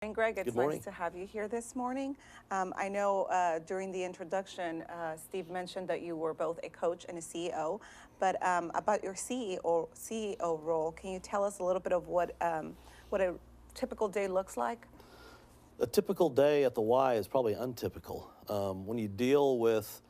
And Greg, it's Good morning. nice to have you here this morning. I know during the introduction, Steve mentioned that you were both a coach and a CEO, but about your CEO role, can you tell us a little bit of what a typical day looks like? A typical day at the Y is probably untypical. When you deal with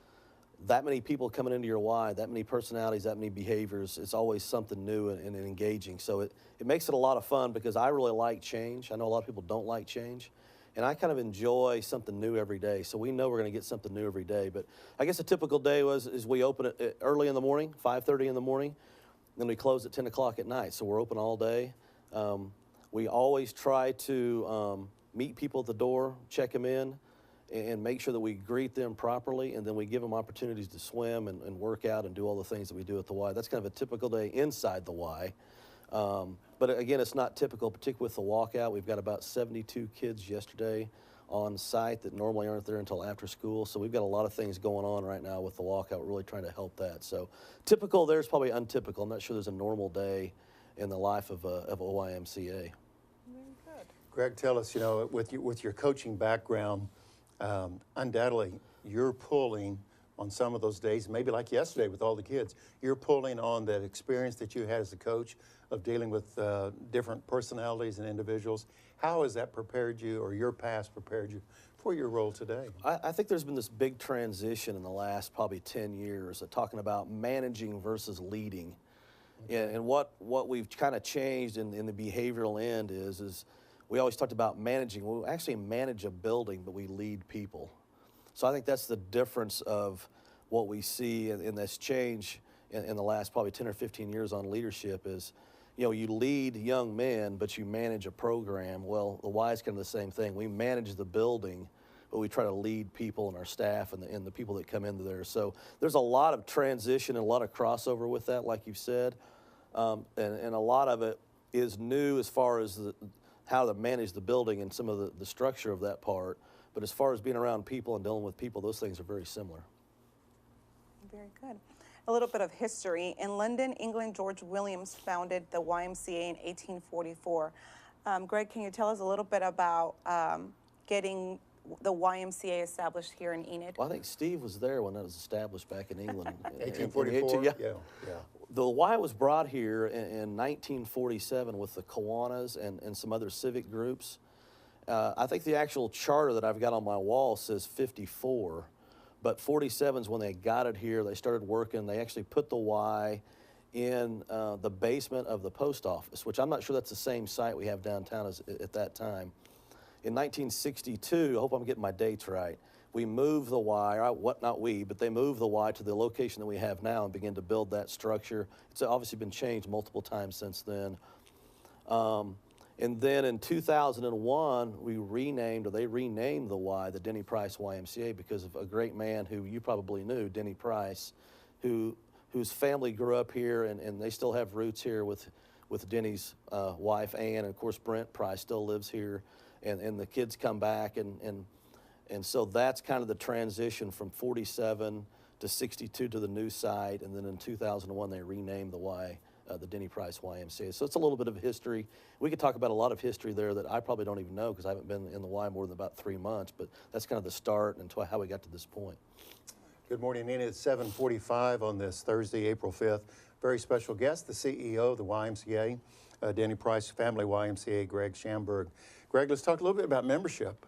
that many people coming into your Y, that many personalities, that many behaviors, it's always something new and engaging. So it makes it a lot of fun because I really like change. I know a lot of people don't like change. And I kind of enjoy something new every day. So we know we're going to get something new every day. But I guess a typical day is we open it early in the morning, 5:30 in the morning, then we close at 10 o'clock at night. So we're open all day. We always try to meet people at the door, check them in, and make sure that we greet them properly, and then we give them opportunities to swim and work out and do all the things that we do at the Y. That's kind of a typical day inside the Y. But again, it's not typical, particularly with the walkout. We've got about 72 kids yesterday on site that normally aren't there until after school. So we've got a lot of things going on right now with the walkout. We're really trying to help that. So typical, there's probably untypical. I'm not sure there's a normal day in the life of a YMCA. Very good. Greg, tell us, with your coaching background, undoubtedly you're pulling on some of those days, maybe like yesterday with all the kids, you're pulling on that experience that you had as a coach of dealing with different personalities and individuals. How has that prepared you, or your past prepared you for your role today? I think there's been this big transition in the last probably 10 years of talking about managing versus leading. Okay. And what we've kind of changed in the behavioral end is we always talked about managing. We actually manage a building, but we lead people. So I think that's the difference of what we see in this change in the last probably 10 or 15 years on leadership is, you lead young men, but you manage a program. Well, the Y is kind of the same thing. We manage the building, but we try to lead people and our staff and the people that come into there. So there's a lot of transition and a lot of crossover with that, like you said. And a lot of it is new as far as how to manage the building and some of the structure of that part. But as far as being around people and dealing with people, those things are very similar. Very good. A little bit of history. In London, England, George Williams founded the YMCA in 1844. Greg, can you tell us a little bit about getting the YMCA established here in Enid? Well, I think Steve was there when that was established back in England. 1844? Yeah. The Y was brought here in 1947 with the Kiwanis and some other civic groups. I think the actual charter that I've got on my wall says 54, but 47 is when they got it here. They started working. They actually put the Y in the basement of the post office, which I'm not sure that's the same site we have downtown as at that time. In 1962, I hope I'm getting my dates right, we moved the Y, not we, but they moved the Y to the location that we have now and began to build that structure. It's obviously been changed multiple times since then. And then in 2001, they renamed the Y, the Denny Price YMCA, because of a great man who you probably knew, Denny Price, whose family grew up here, and they still have roots here with Denny's wife, Ann, and of course Brent Price still lives here, and the kids come back, and so that's kind of the transition from 47 to 62 to the new site, and then in 2001 they renamed the Y, the Denny Price YMCA. So it's a little bit of history. We could talk about a lot of history there that I probably don't even know because I haven't been in the Y more than about 3 months, but that's kind of the start and how we got to this point. Good morning, Enid. It's 7:45 on this Thursday, April 5th. Very special guest, the CEO of the YMCA, Denny Price Family YMCA, Greg Shamburg. Greg, let's talk a little bit about membership.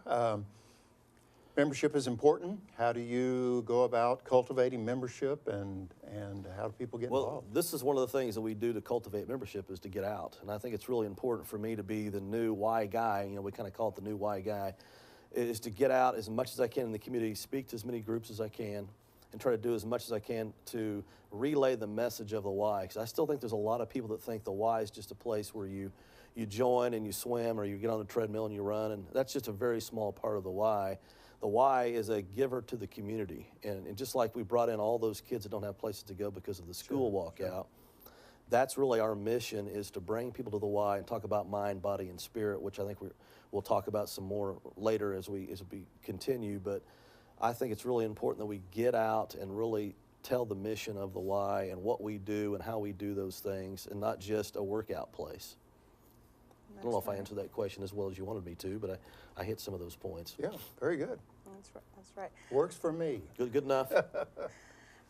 Membership is important. How do you go about cultivating membership, and how do people get involved? Well, this is one of the things that we do to cultivate membership is to get out. And I think it's really important for me to be the new Y guy. We kind of call it the new Y guy, is to get out as much as I can in the community, speak to as many groups as I can, and try to do as much as I can to relay the message of the Y. Because I still think there's a lot of people that think the Y is just a place where you join and you swim, or you get on the treadmill and you run, and that's just a very small part of the Y. The Y is a giver to the community. And just like we brought in all those kids that don't have places to go because of the school walkout, that's really our mission, is to bring people to the Y and talk about mind, body, and spirit, which I think we'll talk about some more later as we continue. But I think it's really important that we get out and really tell the mission of the Y and what we do and how we do those things, and not just a workout place. I don't know if I answered that question as well as you wanted me to, but I hit some of those points. Yeah, very good. That's right. That's right. Works for me. Good enough.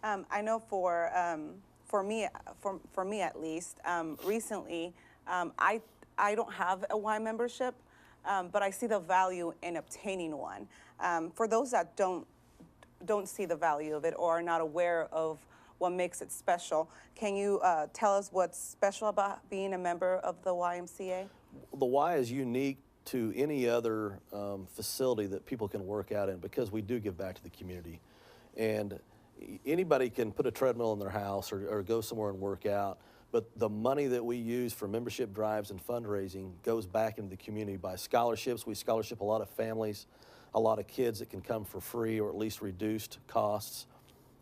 I know for me at least, recently, I don't have a Y membership, but I see the value in obtaining one. For those that don't see the value of it or are not aware of what makes it special, can you tell us what's special about being a member of the YMCA? The Y is unique to any other facility that people can work out in because we do give back to the community. And anybody can put a treadmill in their house or go somewhere and work out, but the money that we use for membership drives and fundraising goes back into the community by scholarships. We scholarship a lot of families, a lot of kids that can come for free or at least reduced costs.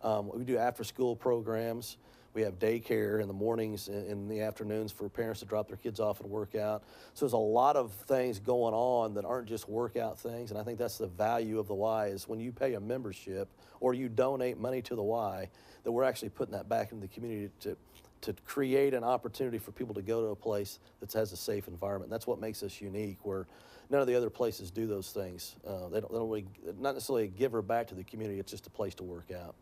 We do after-school programs. We have daycare in the mornings and in the afternoons for parents to drop their kids off and work out. So there's a lot of things going on that aren't just workout things, and I think that's the value of the Y is when you pay a membership or you donate money to the Y, that we're actually putting that back into the community to create an opportunity for people to go to a place that has a safe environment. And that's what makes us unique, where none of the other places do those things. They don't really, not necessarily a giver back to the community, it's just a place to work out.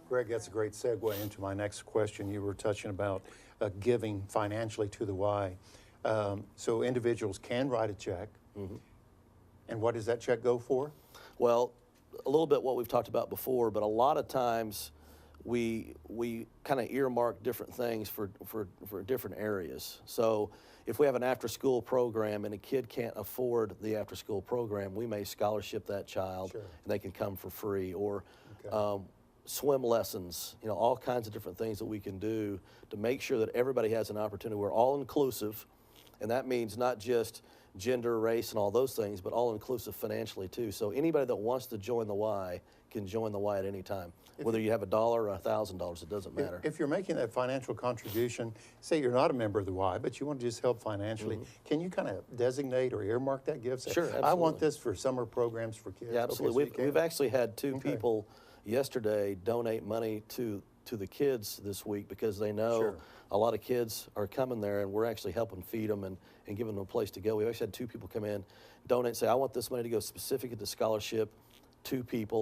Greg, that's a great segue into my next question. You were touching about giving financially to the Y. So individuals can write a check. Mm-hmm. And what does that check go for? Well, a little bit what we've talked about before, but a lot of times we kind of earmark different things for different areas. So if we have an after-school program and a kid can't afford the after-school program, we may scholarship that child, sure, and they can come for free. Or okay, swim lessons, you know, all kinds of different things that we can do to make sure that everybody has an opportunity. We're all inclusive, and that means not just gender, race, and all those things, but all inclusive financially too. So anybody that wants to join the Y can join the Y at any time. Whether you have $1 or $1,000, it doesn't matter. If you're making that financial contribution, say you're not a member of the Y, but you want to just help financially, mm-hmm, can you kind of designate or earmark that gift? Say, sure, absolutely. I want this for summer programs for kids. Yeah, absolutely. Okay, so we've actually had two people yesterday donate money to the kids this week because they know, sure, a lot of kids are coming there and we're actually helping feed them and giving them a place to go. We actually had two people come in, donate, and say, I want this money to go specifically to scholarship two people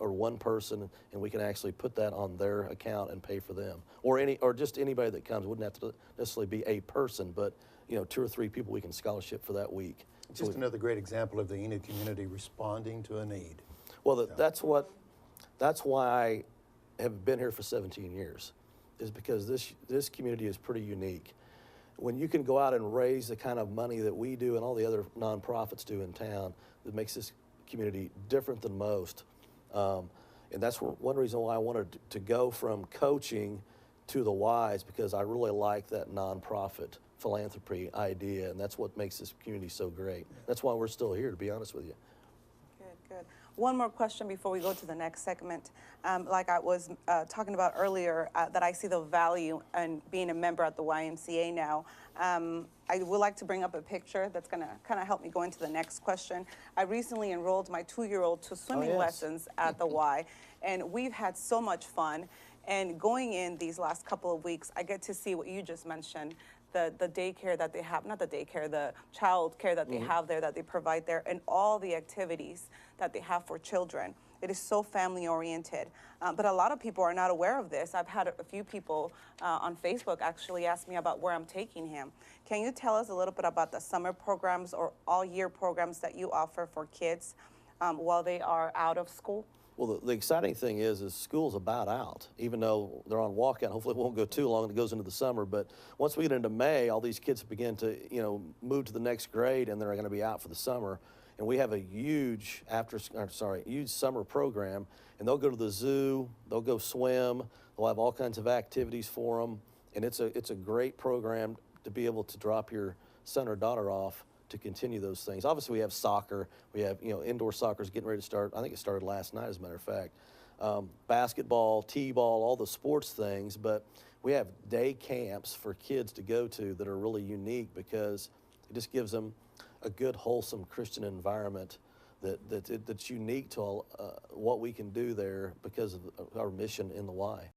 or one person, and we can actually put that on their account and pay for them. Or just anybody that comes. It wouldn't have to necessarily be a person, but you know, 2 or 3 people we can scholarship for that week. Just so another great example of the Enid community responding to a need. Well, that's why I have been here for 17 years, is because this community is pretty unique. When you can go out and raise the kind of money that we do and all the other nonprofits do in town, that makes this community different than most. And that's one reason why I wanted to go from coaching to the Ys, because I really like that nonprofit philanthropy idea, and that's what makes this community so great. That's why we're still here, to be honest with you. Good. One more question before we go to the next segment. Like I was talking about earlier, that I see the value in being a member at the YMCA now. I would like to bring up a picture that's going to kind of help me go into the next question. I recently enrolled my 2-year-old to swimming lessons at the Y, and we've had so much fun. And going in these last couple of weeks, I get to see what you just mentioned, the daycare that they have, not the daycare, the child care that they have there, that they provide there, and all the activities that they have for children. It is so family oriented. But a lot of people are not aware of this. I've had a few people on Facebook actually ask me about where I'm taking him. Can you tell us a little bit about the summer programs or all year programs that you offer for kids while they are out of school? Well, the exciting thing is school's about out, even though they're on walkout. Hopefully it won't go too long and it goes into the summer. But once we get into May, all these kids begin to, you know, move to the next grade, and they're going to be out for the summer. And we have a huge huge summer program, and they'll go to the zoo, they'll go swim, they'll have all kinds of activities for them, and it's a great program to be able to drop your son or daughter off to continue those things. Obviously, we have soccer. We have, you know, indoor soccer is getting ready to start. I think it started last night, as a matter of fact. Basketball, t-ball, all the sports things. But we have day camps for kids to go to that are really unique because it just gives them a good, wholesome Christian environment that's unique to what we can do there because of our mission in the Y.